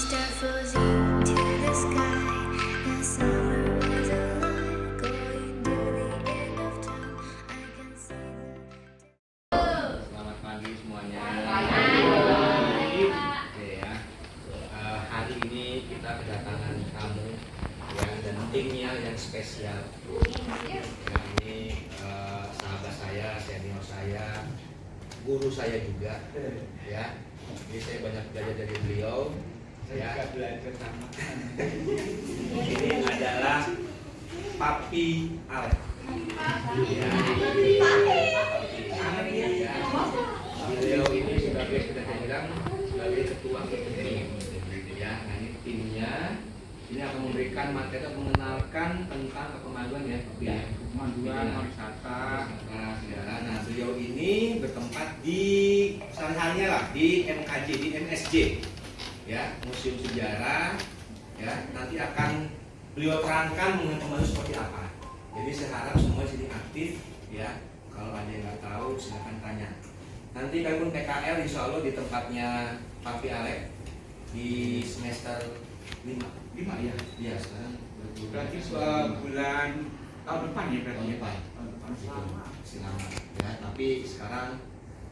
start floating to the sky. The summer was alive, going to the end of time. I can see the Selamat pagi semuanya. Oke ya. Hari ini kita kedatangan tamu ya, dan timnya yang spesial. Ya, ini sahabat saya, senior saya, guru saya juga. Ya, jadi saya banyak belajar dari beliau. Ya. Ini adalah Papi Alek. Ya. Beliau ini sudah saya bilang sebagai ketua tim, ya. Nah, ini timnya ini akan memberikan materi, mengenalkan tentang kepemanduan ya, Pemanduan wisata. Ya. Nah, beliau ini bertempat di sehari-harinya lah di MKJ, di MSJ, ya, Museum Sejarah. Ya, nanti akan beliau terangkan mengenai pemandu seperti apa. Jadi saya harap semua sini aktif, ya. Kalau ada yang nggak tahu silakan tanya. Nanti kami pun PKL insya Allah di tempatnya Papi Alek di semester 5 ya? Iya, sekarang Berarti bulan tahun depan ya berarti ya? Tahun depan selamat ya, tapi sekarang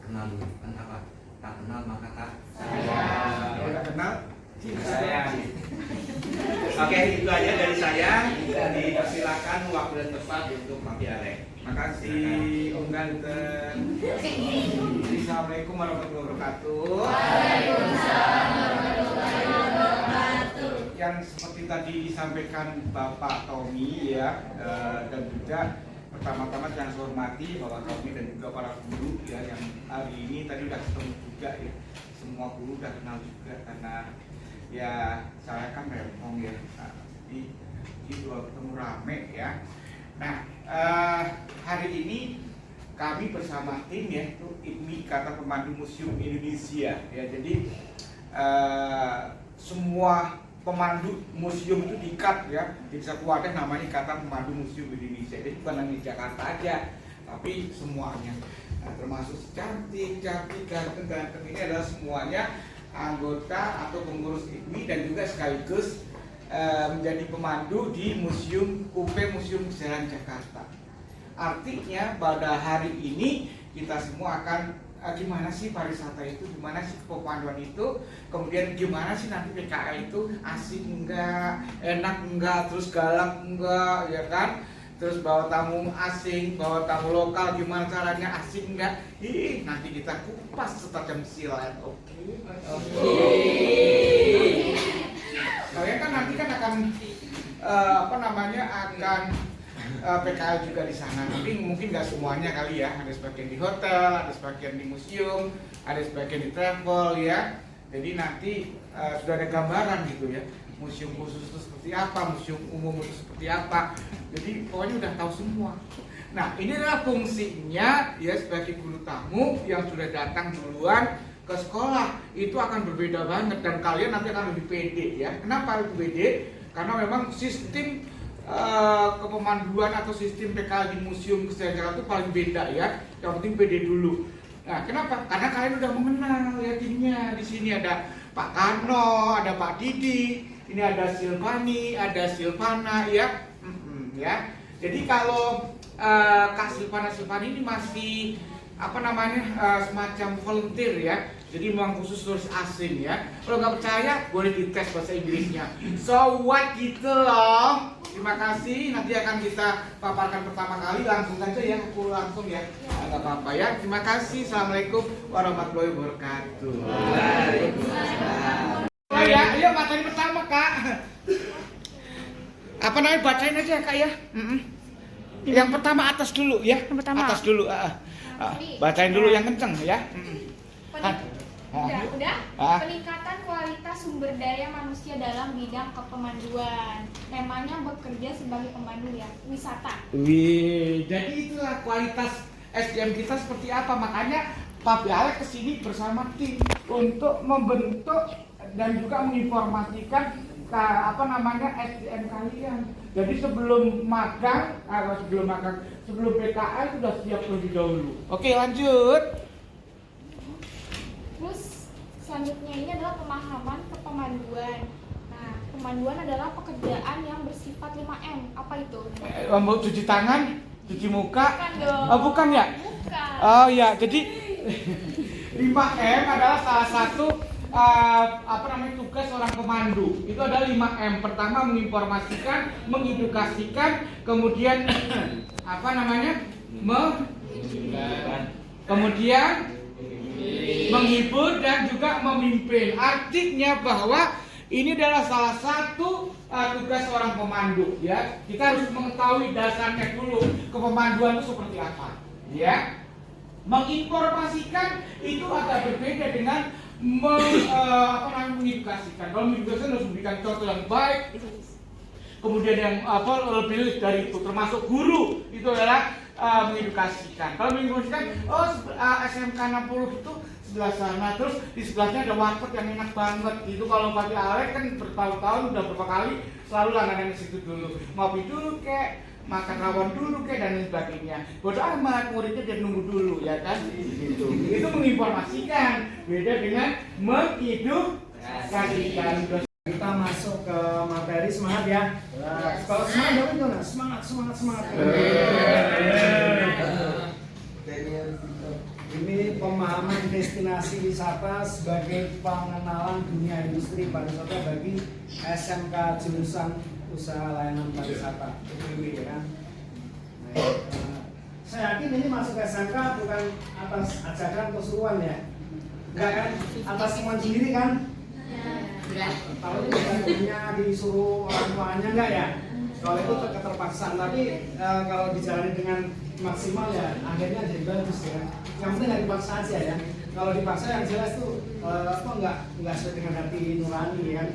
kenal dulu kan apa? Tak kenal maka tak Kalau udah kenal, saya. Oke, itu aja dari saya. Dipersilakan waktu dan tempat untuk Papi Alek. Makasih Om Ganteng. Assalamualaikum warahmatullahi wabarakatuh. Yang seperti tadi disampaikan Bapak Tommy ya, dan juga pertama-tama yang saya hormati Bapak Tommy dan juga para guru ya, yang hari ini tadi udah ketemu juga ya. Semua guru udah kenal juga karena ya saya kan rempong ya, jadi dua ketemu rame ya. Nah, hari ini kami bersama tim ya, itu IPMI Kata Pemandu Museum Indonesia ya. Jadi semua pemandu museum itu diikat ya, di satu wadah namanya Kata Pemandu Museum Indonesia. Jadi bukan hanya Jakarta aja, tapi semuanya. Nah, termasuk cantik, ganteng ini adalah semuanya anggota atau pengurus IPMI dan juga sekaligus menjadi pemandu di Museum Museum Sejarah Jakarta. Artinya pada hari ini kita semua akan gimana sih pariwisata itu, gimana sih pemanduan itu, kemudian gimana sih nanti PKL itu asik enggak, enak enggak, terus galak enggak, ya kan? Terus bawa tamu asing, bawa tamu lokal, gimana caranya asik enggak? Nanti kita kupas setajam silat. Oke. Kalian kan nanti kan akan akan PKL juga di sana. Tapi mungkin nggak semuanya kali ya. Ada sebagian di hotel, ada sebagian di museum, ada sebagian di travel ya. Jadi nanti sudah ada gambaran gitu ya. Museum khusus itu seperti apa, museum umum itu seperti apa. Jadi pokoknya udah tahu semua. Nah, ini adalah fungsinya ya sebagai guru tamu yang sudah datang duluan ke sekolah. Itu akan berbeda banget dan kalian nanti akan lebih pede ya. Kenapa lebih pede? Karena memang sistem kepemanduan atau sistem PKL di Museum Sejarah itu paling beda ya. Yang penting pede dulu. Nah, kenapa? Karena kalian udah mengenal ya timnya. Di sini ada Pak Kano, ada Pak Didi, ini ada Silvani, ada Silvana ya. Ya. Jadi kalau Kak Silvani ini masih semacam volunteer ya. Jadi memang khusus turis asing ya. Kalau nggak percaya boleh dites bahasa Inggrisnya. So what gitu loh. Terima kasih. Nanti akan kita paparkan pertama kali langsung saja ya. Aku langsung ya. Nggak apa-apa ya. Terima kasih. Assalamualaikum warahmatullahi wabarakatuh. Waalaikumsalam. Oh ya, ayo materi pertama Kak. Apa namanya, bacain aja Kak ya. Yang pertama atas dulu ya. Yang pertama atas dulu. Bacain dulu yang kenceng ya. Udah. Peningkatan kualitas sumber daya manusia dalam bidang kepemanduan. Temanya bekerja sebagai pemandu ya, wisata. Wih, jadi itulah kualitas SDM kita seperti apa. Makanya Papi Alek kesini bersama tim untuk membentuk dan juga menginformasikan SDM kalian. Jadi sebelum PKL sudah siap lebih dahulu. Oke, lanjut. Terus selanjutnya ini adalah pemahaman pemanduan. Nah, pemanduan adalah pekerjaan yang bersifat 5M. Apa itu? Mau cuci tangan, cuci muka. Bukan dong. Oh, bukan ya? Bukan. Oh ya, jadi 5M adalah salah satu tugas seorang pemandu. Itu ada 5M. Pertama, menginformasikan, mengedukasikan, kemudian kemudian menghibur dan juga memimpin. Artinya bahwa ini adalah salah satu tugas seorang pemandu, ya. Kita harus mengetahui dasarnya dulu, kepemanduan itu seperti apa, ya. Menginformasikan itu agak berbeda dengan mengedukasikan. Kalau mengedukasikan harus memberikan contoh yang baik. Kemudian yang lebih dari itu, termasuk guru, itu adalah mengedukasikan. Kalau mengedukasikan, SMK 60 itu sebelah sana, terus di sebelahnya ada warteg yang enak banget. Itu kalau Pak Alek kan bertahun-tahun udah berapa kali selalu langganan ke situ dulu, ngopi dulu kek, makan rawon dulu kek, dan lain sebagainya. Bodoh amat, muridnya dia nunggu dulu, ya kan? Gitu. Itu menginformasikan, beda dengan mengedukasikan. Kita masuk ke materi, semangat ya. Kalau semangat dong itu, semangat. Ini pemahaman destinasi wisata sebagai pengenalan dunia industri pariwisata bagi SMK jurusan Usaha Layanan Pariwisata (UPW) ya kan. Saya yakin ini masuk SMK bukan atas ajakan atau suruhan ya. Enggak kan? Atas kemauan sendiri kan? Kalau ini bukan gurunya disuruh orang tuanya, enggak ya? Kalau itu keterpaksaan, tapi kalau dijalani dengan maksimal ya akhirnya jadi bagus ya. Yang penting nggak dipaksa aja ya. Kalau dipaksa yang jelas tuh nggak sesuai dengan hati nurani ya kan.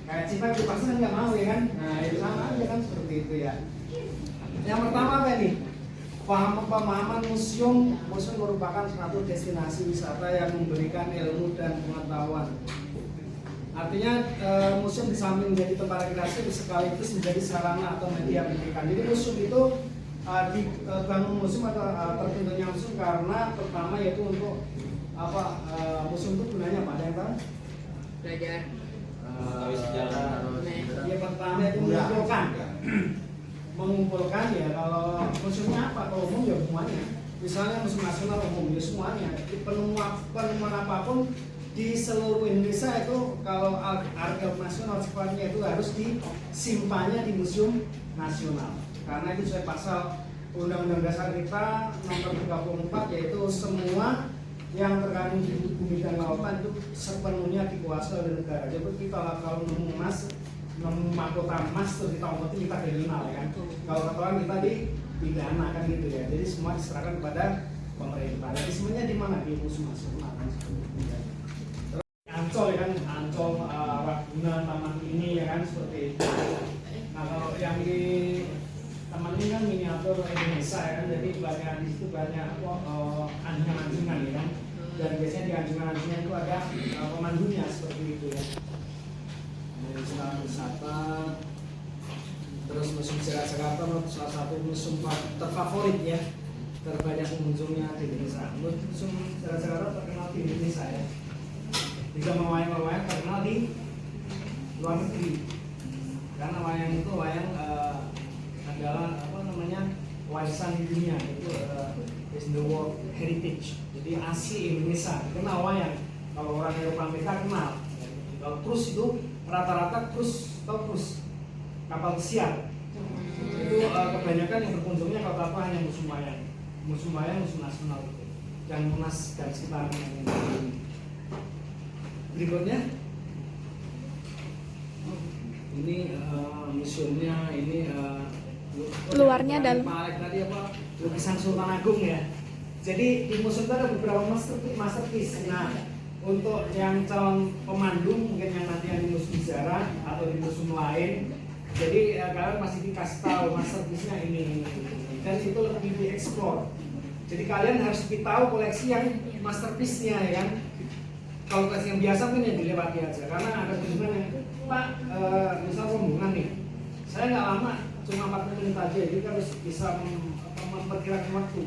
Kayak cinta dipaksa kan nggak mau ya kan. Nah itu sama aja kan seperti itu ya. Yang pertama apa ini? Pemahaman museum merupakan suatu destinasi wisata yang memberikan ilmu dan pengetahuan. Artinya museum di samping menjadi tempat rekreasi sekaligus menjadi sarana atau media pendidikan. Jadi museum itu dibangun museum atau terbentuknya museum karena pertama yaitu untuk museum itu gunanya apa? Ada yang tahu? Belajar. Yang pertama itu mengumpulkan ya. Kalau museumnya apa? Kalau umum ya semuanya. Misalnya museum nasional umum ya semuanya. Penemuan apapun di seluruh Indonesia itu kalau arkeologi nasional sifatnya itu harus disimpannya di museum nasional karena itu sesuai pasal Undang-Undang Dasar kita nomor 34 yaitu semua yang terkandung di bumi dan lautan itu sepenuhnya dikuasai oleh negara. Jadi kita kalau nemu emas, nemu mahkota emas terus kita umpetin kita kriminal ya kan. Kalau ketahuan kita dipidana kan gitu ya. Jadi semua diserahkan kepada pemerintah. Jadi semuanya di mana? Di museum nasional kan seperti itu ya. Ancol ya kan, Ancol, Ragunan, taman ini ya kan seperti itu. Nah kalau yang di taman ini kan miniatur Indonesia ya kan, jadi banyak di situ banyak anjungan-anjungan ya kan. Dan biasanya di anjungan-anjungan itu ada pemandunya seperti itu ya. Museum wisata, terus Museum Sejarah Jakarta salah satu museum terfavorit ya, terbanyak pengunjungnya di Indonesia. Museum Sejarah Jakarta terkenal di Indonesia ya. Juga wayang-wayang terkenal di luar negeri karena wayang itu adalah warisan dunia, itu is the world heritage. Jadi asli Indonesia kenal wayang. Kalau orang Eropa Amerika kenal. Kalau cruise itu rata-rata cruise kapal pesiar itu kebanyakan yang berkunjungnya kalau hanya museum wayang, museum nasional itu dan Monas dan sekitarnya. Berikutnya ini museumnya ini Luarnya dalam. Pak Alek tadi lukisan Sultan Agung ya. Jadi di museum itu ada beberapa masterpiece. Nah untuk yang calon pemandu mungkin yang nanti yang di museum sejarah atau di museum lain, jadi kalian masih dikasih tahu masterpiece-nya ini dan itu lebih dieksplor. Jadi kalian harus tahu koleksi yang masterpiece-nya ya kan. Kalau koleksi yang biasa mungkin yang dilewati aja karena ada kunjungan yang Pak misal rombongan nih, saya nggak lama cuma 40 menit aja, jadi harus bisa memperkirakan waktu.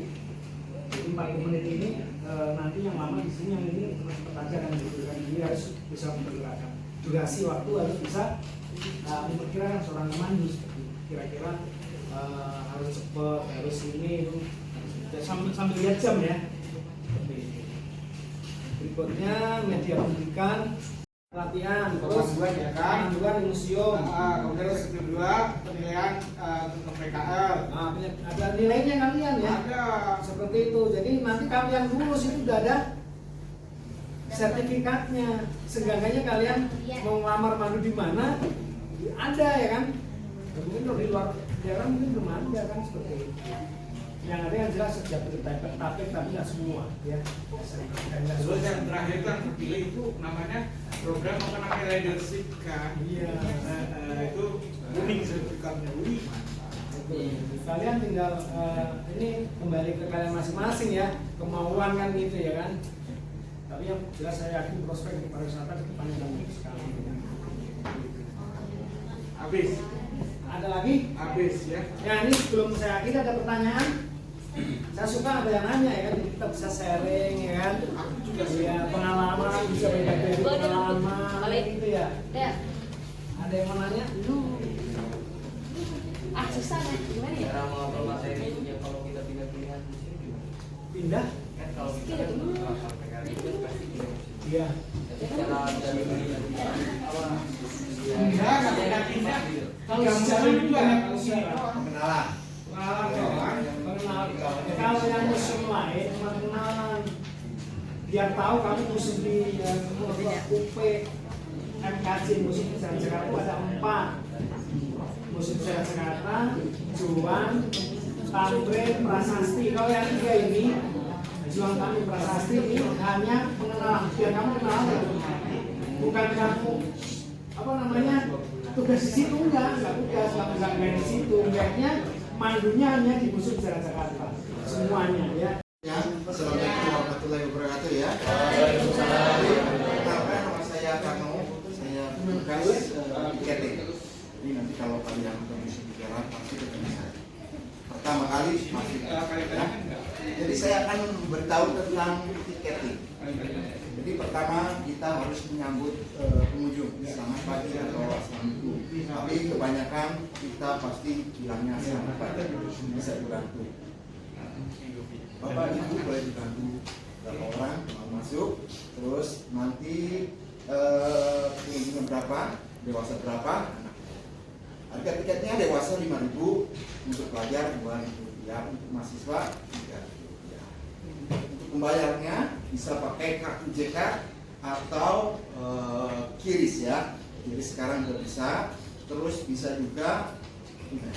Jadi 40 menit ini nanti yang lama di sini yang ini cepat aja kan gitu kan, jadi harus bisa memperkirakan. durasi waktu harus bisa memperkirakan seorang pemandu seperti kira-kira harus cepat, harus ini itu sambil lihat jam ya. Seperti itu. Berikutnya media pendidikan, latihan, terus Panduan ya kan? panduan di museum, Kemudian yang kedua penilaian untuk PKL. ada nilainya kalian ya. Ada. Seperti itu. Jadi nanti kalian lulus itu udah ada sertifikatnya. Seenggaknya kalian mau ngelamar mandu di mana ada ya kan. Mungkin kalau di luar daerah mungkin belum ada kan seperti itu. Yang ada yang jelas sejak bertapik tapi nggak semua ya. Terus yang terakhir itu yang terpilih itu namanya program apa namanya leadership kan? Iya. Itu kuning sertifikatnya, wih. Kalian tinggal ini kembali ke kalian masing-masing ya, kemauan kan gitu ya kan. Tapi yang jelas saya yakin prospek di pariwisata ke depannya akan baik sekali. Habis. Ada lagi? Habis ya. Ya ini sebelum saya akhiri ada pertanyaan. Saya suka ada yang nanya ya kan, jadi kita bisa sharing ya kan. Aku juga Ya, pengalaman bisa beda-beda pengalaman gitu ya. Ya. Ada yang mau nanya? Susah kan? Gimana ya? Cara mengobrol materinya kalau kita pindah pilihan musim gimana? Pindah? Kan kalau kita sampai kali itu kan pasti pindah musim. Iya. Jadi cara dari apa? Enggak, nggak pindah. Kalau Yang secara musim juga juga kalau secara pengenalan. pengenalan kalau yang musim lain cuma kenalan biar tahu kamu musim di yang UP MKJ musim Jalan Jakarta ada 4 musim Jalan Jakarta, Juang, Tamrin, Prasasti. Kalau yang 3 ini Juang, Tamrin, Prasasti ini hanya pengenalan biar kamu kenal bukan kamu apa namanya tugas di situ enggak tugas enggak di situ enggaknya mandunya hanya di museum Jalan Jakarta semuanya ya. Ya, Assalamualaikum warahmatullahi wabarakatuh ya. Pertama nama saya Kano, saya tugas tiketing. Jadi nanti kalau kalian komisi bicara pasti ketemu saya. Pertama kali masih ya. Jadi saya akan beritahu tentang tiketing. Jadi pertama kita harus menyambut pengunjung selamat pagi atau assalamualaikum. Tapi kebanyakan kita pasti bilangnya selamat pagi. Bisa dibantu. Bapak Ibu boleh dibantu berapa orang mau masuk, terus nanti pengunjung berapa, dewasa berapa. Harga tiketnya dewasa 5.000, untuk pelajar 2.000 rupiah, untuk mahasiswa 3.000 rupiah. Untuk membayarnya bisa pakai kartu JK atau QRIS ya. Jadi sekarang sudah bisa, terus bisa juga tunai.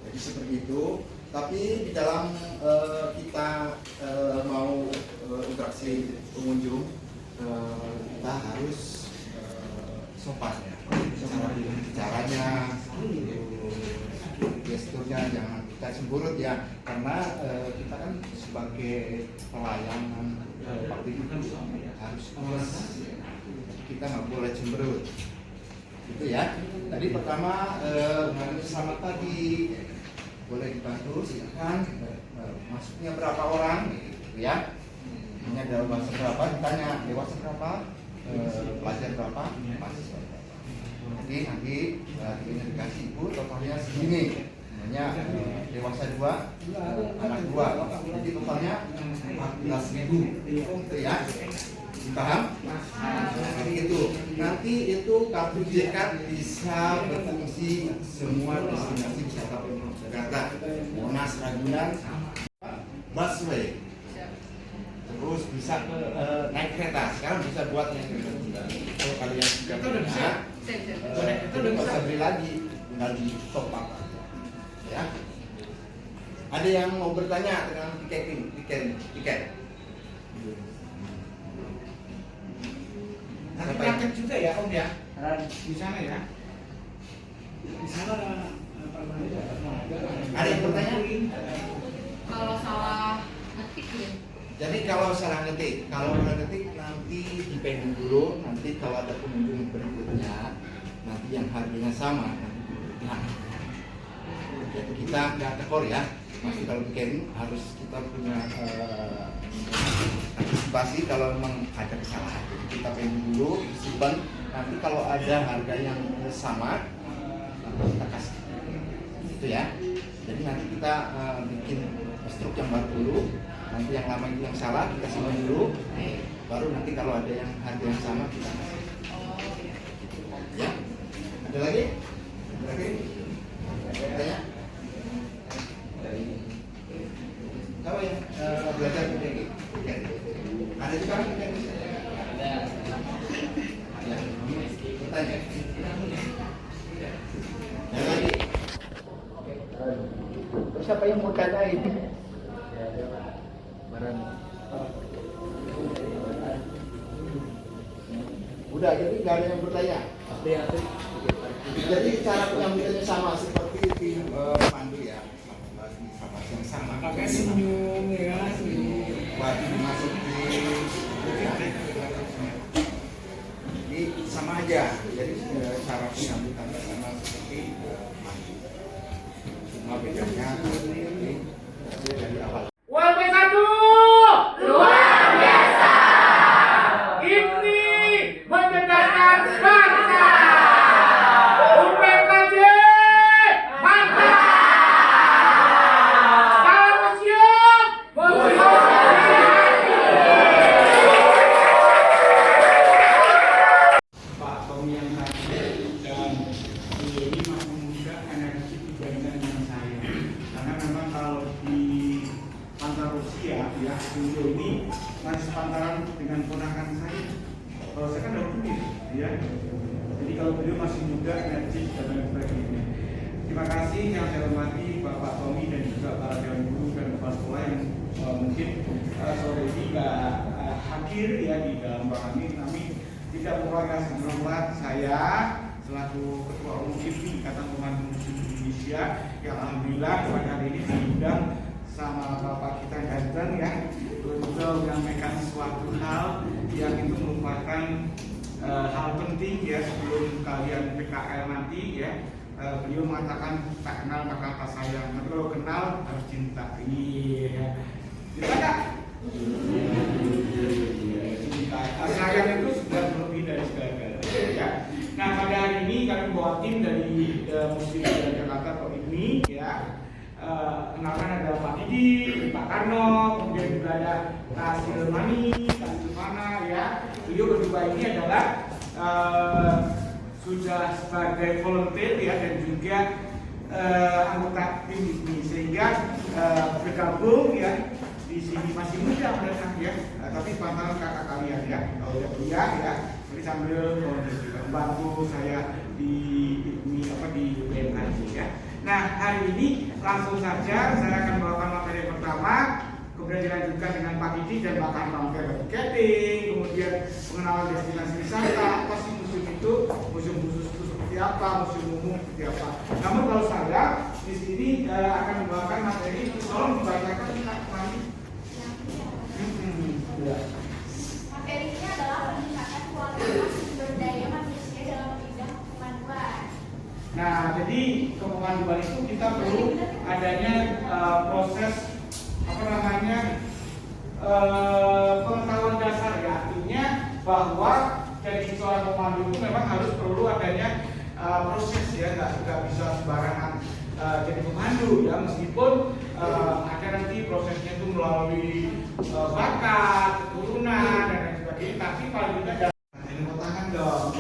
Jadi seperti itu. Tapi di dalam kita mau interaksi pengunjung, kita harus sopan ya. Caranya, gesturnya jangan kita cemberut ya, karena kita kan sebagai pelayanan publik itu harus ikhlas. Kita nggak boleh cemberut. Gitu ya. Tadi pertama selamat pagi. Boleh dibantu, silakan. Masuknya berapa orang, gitu ya? Ini ada dewasa berapa? Ditanya dewasa berapa, pelajar berapa, mahasiswa berapa. Jadi nanti tiketnya dikasih ibu, totalnya segini. Namanya dewasa 2, anak 2. Jadi totalnya 14.000, gitu ya? Paham? Jadi itu. Nanti itu kartu JK bisa berfungsi semua destinasi wisata Jakarta, Monas, Ragunan, busway. Terus bisa naik kereta. Sekarang bisa buat naik kereta. Kalau kalian sudah punya, itu udah nggak usah beli lagi, tinggal di top up aja. Ya. Ada yang mau bertanya tentang tiket? Nanti praktek juga ya Om ya? Di sana ya? Di sana apa namanya? Ada yang bertanya? Kalau salah ngetik ya. Jadi kalau salah ngetik nanti dipending dulu. Nanti kalau ada pengunjung berikutnya, nanti yang harganya sama nanti diberikan. Jadi kita nggak tekor ya. pasti kalau bikin harus kita punya antisipasi kalau memang ada kesalahan. Jadi kita pengen dulu simpan, nanti kalau ada harga yang sama kita kasih itu ya. Jadi nanti kita bikin struk yang baru dulu, nanti yang lama itu yang salah kita simpan dulu, baru nanti kalau ada yang harga yang sama kita kasih. Ya, ada lagi? Ada lagi? Tanya? Tahu yang belajar begini? Ada juga kan? Ada. Ya, bertanya. Ada lagi? Siapa yang mau tanyain? Barang. Udah, jadi nggak ada yang bertanya. Jadi cara pengambilannya sama seperti di pandu ya, sama yang sama. Pakai senyum ya, Wajib dimasukin. Ini sama aja. Jadi cara pengambilannya sama seperti pandu. Cuma bedanya ini dari awal. ULP 1 luar biasa. Ini mencerdaskan bangsa. UPKJ mantap. Salam museum, museum dari hati. Pak Tommy yang tadi dan ini masih muda energi dibandingkan dengan saya. Karena memang kalau di Pantar Rusia ya, beliau ini masih pantaran dengan ponakan saya. Kalau saya kan udah tua ya. Jadi kalau beliau masih muda, energi dan lain sebagainya. Terima kasih yang saya hormati Bapak Tommy dan juga para dewan guru dan kepala sekolah yang mungkin sore ini nggak hadir ya di dalam ruangan ini. Kami tidak melupakan hormat saya selaku Ketua Umum IPI Ikatan Pemandu Muslim Indonesia yang alhamdulillah pada hari ini diundang sama Bapak kita ganteng ya untuk menyampaikan suatu hal yang itu merupakan hal penting ya sebelum kalian PKL nanti ya. Beliau mengatakan tak kenal maka tak sayang, kalau kenal harus cinta. Iya. Cinta tak? Cinta. Sayang itu sudah lebih dari segala-galanya ya. Nah pada hari ini kami bawa tim dari Muslim Jakarta Pro ini ya. Kenalkan ada Pak Didi, Pak Karno, kemudian juga ada Kak Silmani, Kak Silvana ya. Beliau berdua ini adalah sudah sebagai volunteer ya dan juga anggota tim ini sehingga bergabung ya di sini masih muda mereka ya, tapi pantaran kakak kalian ya kalau udah kuliah ya, jadi sambil membantu saya di BMKJ ya. Nah hari ini langsung saja saya akan membawakan materi pertama, kemudian dilanjutkan dengan Pak Didi dan Pak Karno tiketing, kemudian pengenalan destinasi wisata, apa sih museum itu, museum khusus itu seperti apa, museum umum seperti apa. Namun kalau saya di sini akan membawakan materi, tolong dibacakan Kak Fani. Materinya adalah peningkatan kualitas sumber daya manusia dalam bidang pemanduan. Nah, jadi kepemanduan itu kita perlu adanya proses pengetahuan dasar ya, artinya bahwa jadi seorang pemandu itu memang harus perlu adanya proses ya, nggak bisa sembarangan jadi pemandu ya, meskipun ada nanti prosesnya itu melalui bakat, keturunan dan lain sebagainya, tapi paling tidak ini mau tangan dong.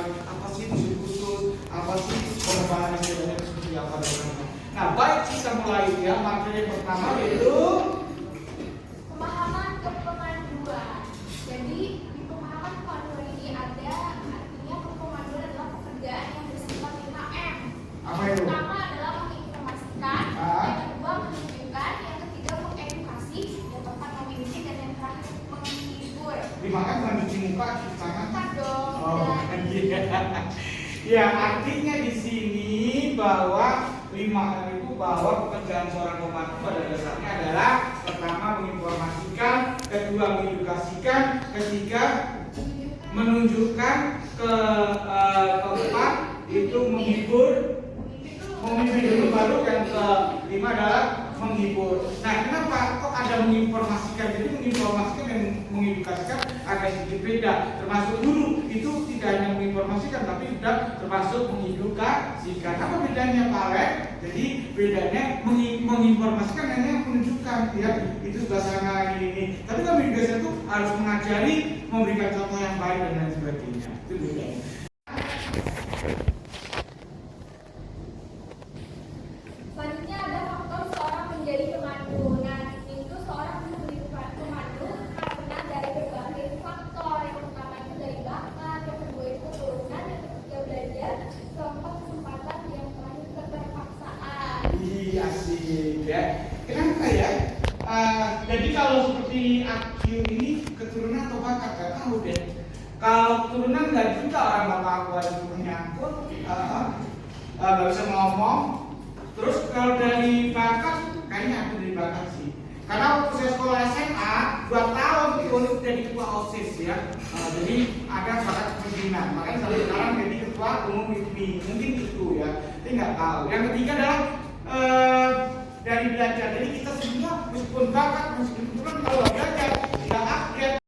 Apa sih musuh khusus, apa sih pengembangan yang seperti apa dan sebagainya. Nah, baik kita mulai ya, materi pertama yaitu Pemahaman kepemanduan. Jadi di pemahaman kepemanduan ini ada artinya kepemanduan adalah pekerjaan yang bersifat 5M. apa itu? Pertama adalah menginformasikan, yang kedua menunjukkan, yang ketiga mengedukasi, yang keempat memiliki, dan yang terakhir menghibur. Dimakan bukan cuci muka, cuci tangan. Bentar dong. Oh, dan iya. Ya, artinya di sini bahwa 5M itu bahwa pekerjaan seorang pemandu pada dasarnya adalah pertama menginformasikan, kedua mengedukasikan, ketiga menunjukkan keempat itu itu menghibur, memimpin dulu, baru yang kelima adalah menghibur. Nah, kenapa kok ada menginformasikan? Jadi menginformasikan dan mengedukasikan agak sedikit beda. Termasuk guru itu tidak hanya menginformasikan, tapi juga termasuk mengedukasikan. Apa bedanya Pak Alek? Jadi bedanya menginformasikan hanya menunjukkan, ya itu suasana ini. Tapi kalau mengedukasikan itu harus mengajari, memberikan contoh yang baik dan lain sebagainya. Itu bedanya. Selanjutnya ada faktor seorang menjadi pemandu. Nah, di sini tuh seorang bisa menjadi pemandu karena dari berbagai faktor. Yang pertama itu dari bakat, yang kedua itu keturunan, yang ketiga belajar, keempat kesempatan, yang terakhir keterpaksaan. Iya asik ya. Kenapa ya? Jadi kalau seperti AQ ini keturunan atau bakat gak tahu deh. Kalau keturunan nggak juga orang bapak aku ada menyangkut, nggak bisa ngomong. Terus kalau dari bakat, kayaknya aku dari bakat sih. Karena waktu saya sekolah SMA, 2 tahun ikut jadi ketua OSIS ya. Jadi ada bakat kepemimpinan. Makanya sampai sekarang jadi ketua umum IPMI. Mungkin itu ya. Tapi nggak tahu. Yang ketiga adalah dari belajar. Jadi kita semua meskipun bakat, meskipun keturunan kalau nggak belajar, tidak upgrade.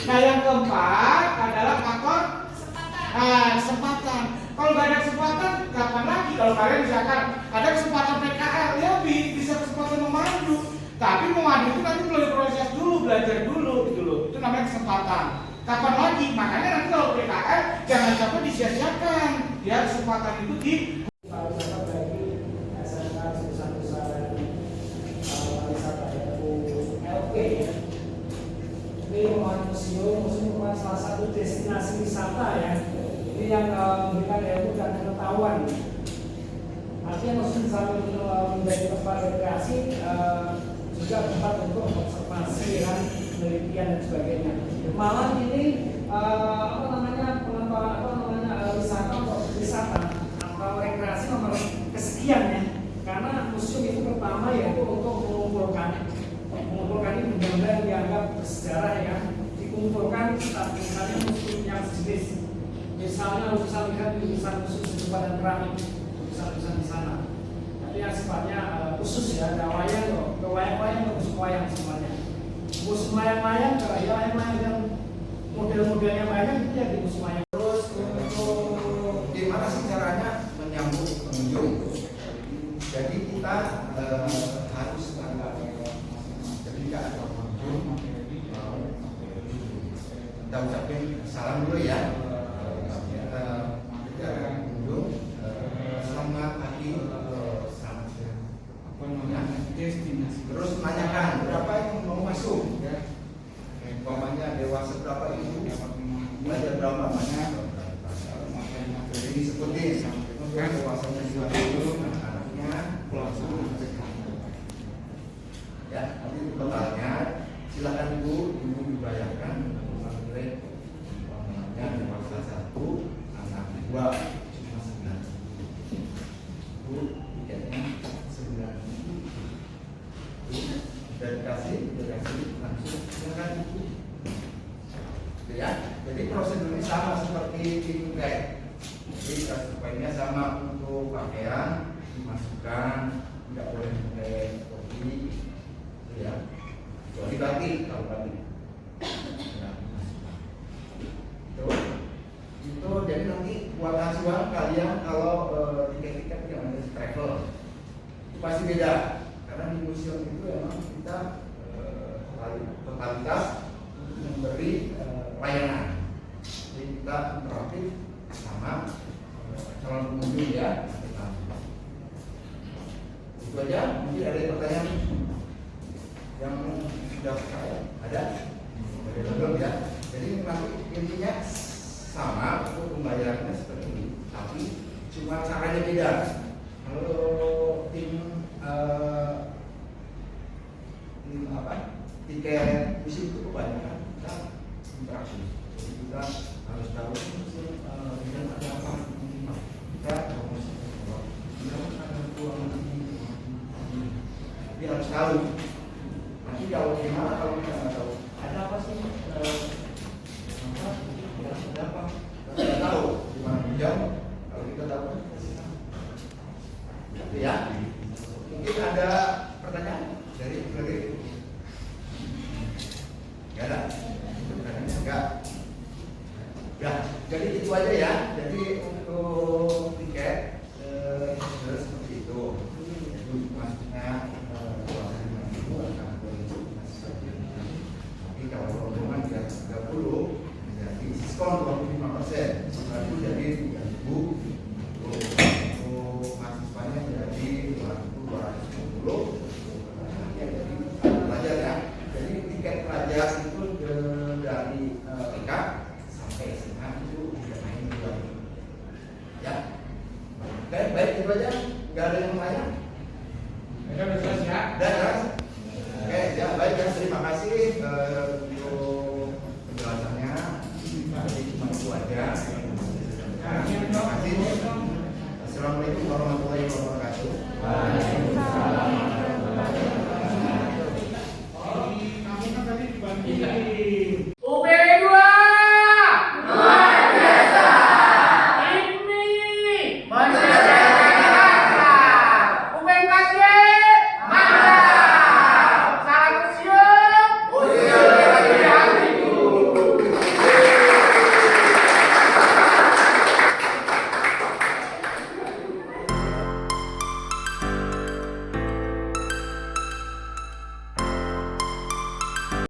Nah yang keempat adalah faktor kesempatan. Kalau nggak ada kesempatan, kapan lagi? Kalau kalian misalkan ada kesempatan PKL, ya bisa kesempatan memandu. Tapi memandu itu nanti melalui proses dulu, belajar dulu, gitu loh. Itu namanya kesempatan. Kapan lagi? Makanya nanti kalau PKL jangan sampai disia-siakan. Ya kesempatan itu di pariwisata bagi SMK Nusa-Nusa Wisata yaitu LP. Ini merupakan museum merupakan salah satu destinasi wisata ya. Ini yang memberikan ilmu dan pengetahuan. Artinya museum sambil menjadi tempat rekreasi juga tempat untuk observasi dan penelitian dan sebagainya. Malah ini wisata atau rekreasi nomor kesekian ya. Karena museum itu pertama yaitu untuk mengumpulkan ini benda-benda yang dianggap bersejarah ya, dikumpulkan misalnya museum yang sejenis, misalnya lukisan khusus serupa dan keramik, lukisan di sana. Tapi yang sifatnya khusus ya, ada wayang, wayang museum wayang semuanya. Museum wayang-wayang, wayang yang model-modelnya wayang itu ya di museum wayang. Terus untuk gimana sih caranya menyambut pengunjung? Jadi kita harus ketika ada pengunjung kita ucapin salam dulu ya. Ketika ada pengunjung selamat pagi, selamat siang. Destinasi. Terus menanyakan berapa yang mau masuk ya. Umpamanya dewasa berapa itu, belajar berapa banyak. Jadi disebutin kan dewasanya 20, anak-anaknya ya, nanti totalnya silakan ibu dibayarkan nilai umpamanya dewasa 1, anak 2 cuma 9. Bu tiketnya 9. Udah dikasih langsung silakan ibu. Ya, jadi prosedurnya sama seperti tim guide. Jadi poinnya sama untuk pakaian dimasukkan, tidak boleh pakai topi, ya. Kecuali batik, kalau batik. Ya, itu jadi nanti buat asuhan kalian kalau tiket-tiket yang ada di travel itu pasti beda. Karena di museum itu memang kita totalitas memberi layanan. Jadi kita interaktif sama calon pengunjung ya. Itu aja. Mungkin ada pertanyaan yang sudah ada? Belum ya. Jadi nanti intinya sama, untuk pembayarannya seperti ini, tapi cuma caranya beda. Kalau tim tiket musim itu kebanyakan kita interaksi. Jadi kita harus tahu dengan ada apa, kita promosi, ada ruang dia harus tahu. Nanti kalau gimana kalau kita nggak tahu ada apa sih, ada apa, kita nggak tahu gimana jam Kalau kita dapat. Ya. Mungkin ada pertanyaan dari Enggak ada? Enggak. Ya, jadi itu aja ya. Jadi untuk tiket seperti itu. Itu maksudnya tapi kalau rombongan di atas 30 jadi diskon 25%. Itu jadi 3.000. Untuk mahasiswanya jadi 250. Ya, jadi pelajar ya. Jadi tiket pelajar itu dari TK sampai SMA itu tidak main 2.000. Ya. Oke, baik itu aja. Nggak ada yang lain. Udah jelas ya. Udah jelas. Oke, ya baik ya. Terima kasih.